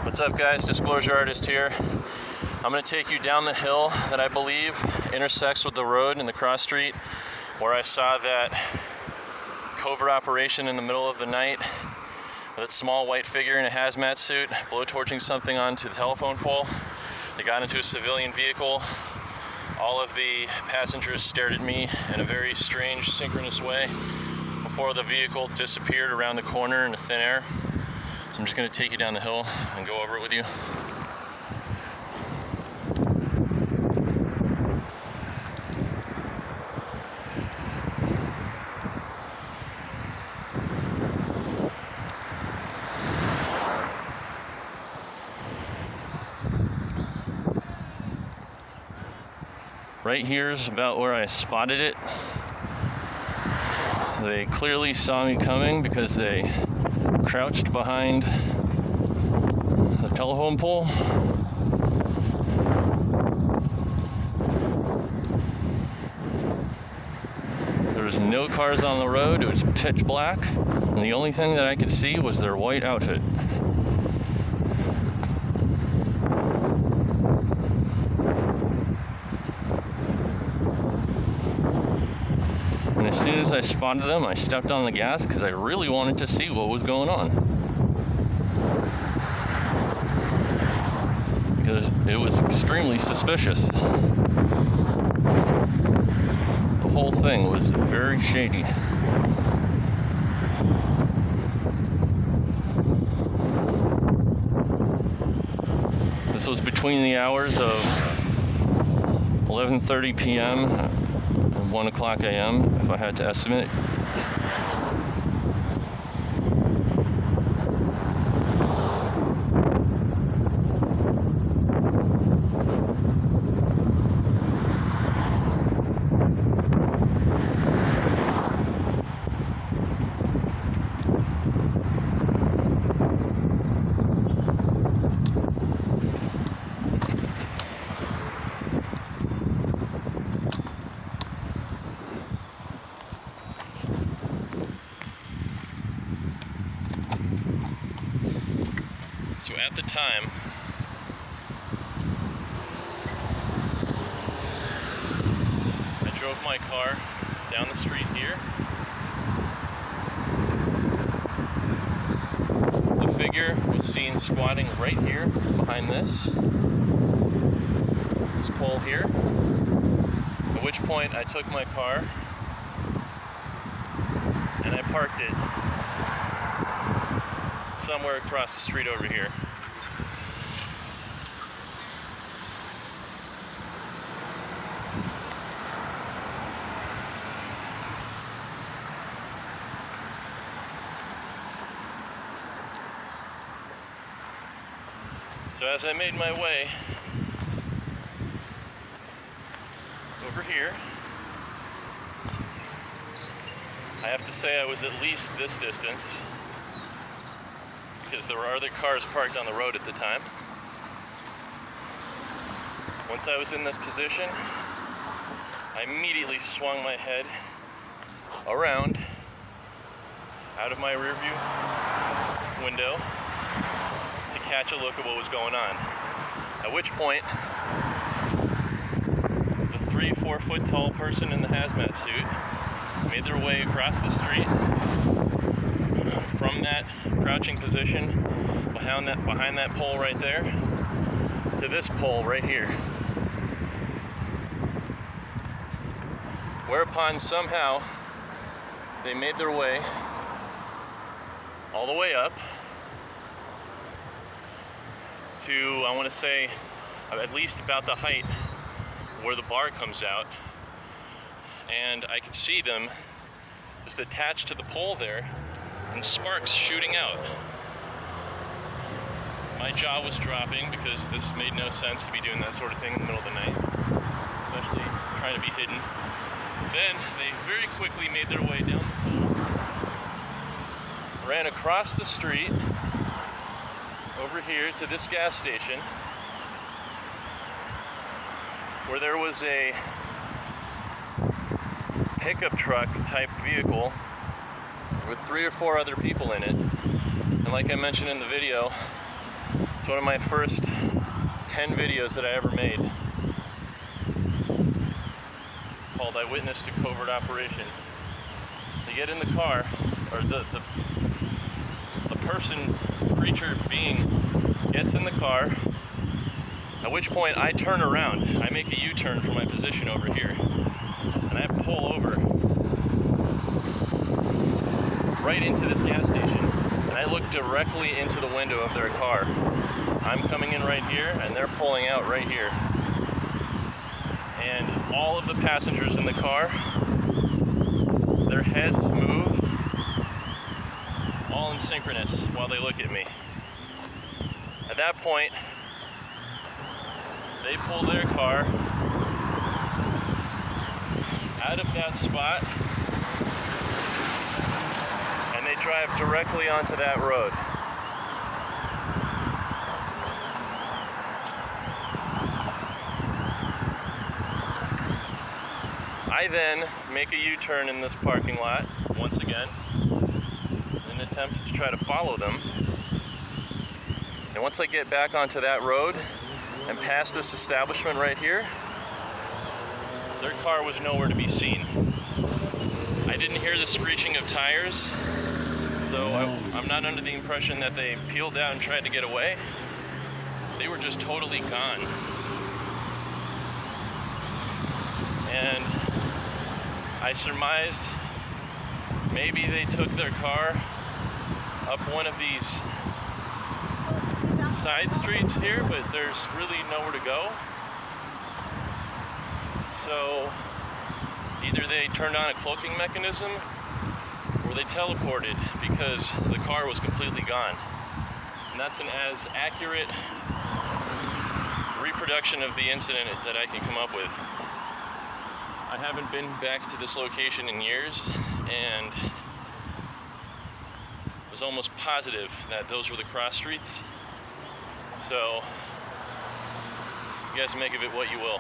What's up, guys? Disclosure Artist here. I'm going to take you down the hill that I believe intersects with the road in the cross street where I saw that covert operation in the middle of the night with a small white figure in a hazmat suit blowtorching something onto the telephone pole. They got into a civilian vehicle. All of the passengers stared at me in a very strange, synchronous way before the vehicle disappeared around the corner into thin air. So I'm just going to take you down the hill and go over it with you. Right here's about where I spotted it. They clearly saw me coming because they crouched behind the telephone pole. There was no cars on the road. It was pitch black, and the only thing that I could see was their white outfit. And as soon as I spotted them, I stepped on the gas because I really wanted to see what was going on. Because it was extremely suspicious. The whole thing was very shady. This was between the hours of 11:30 p.m. and 1 o'clock a.m. if I had to estimate. So at the time, I drove my car down the street here. The figure was seen squatting right here behind this pole here, at which point I took my car and I parked it somewhere across the street over here. So as I made my way over here, I have to say I was at least this distance, because there were other cars parked on the road at the time. Once I was in this position, I immediately swung my head around out of my rear view window to catch a look at what was going on. At which point, the 3-4 foot tall person in the hazmat suit made their way across the street from that crouching position behind that pole right there to this pole right here. Whereupon somehow they made their way all the way up to, I want to say, at least about the height where the bar comes out, and I could see them just attached to the pole there and sparks shooting out. My jaw was dropping because this made no sense to be doing that sort of thing in the middle of the night, especially trying to be hidden. Then they very quickly made their way down the pole, ran across the street over here to this gas station where there was a pickup truck type vehicle with 3 or 4 other people in it. And like I mentioned in the video, It's one of my first 10 videos that I ever made, called I Witnessed a Covert Operation. They get in the car, or the person, creature, being gets in the car, at which point I turn around. I make a U-turn from my position over here, and I pull over right into this gas station, and I look directly into the window of their car. I'm coming in right here, and they're pulling out right here. And all of the passengers in the car, their heads move, all in synchronous while they look at me. At that point, they pull their car out of that spot, and they drive directly onto that road. I then make a U-turn in this parking lot once again in an attempt to try to follow them. And once I get back onto that road and past this establishment right here, their car was nowhere to be seen. I didn't hear the screeching of tires, so I'm not under the impression that they peeled out and tried to get away. They were just totally gone. And I surmised maybe they took their car up one of these side streets here, but there's really nowhere to go. So either they turned on a cloaking mechanism or they teleported, because the car was completely gone. And that's an as accurate reproduction of the incident that I can come up with. I haven't been back to this location in years, and was almost positive that those were the cross streets. So you guys make of it what you will.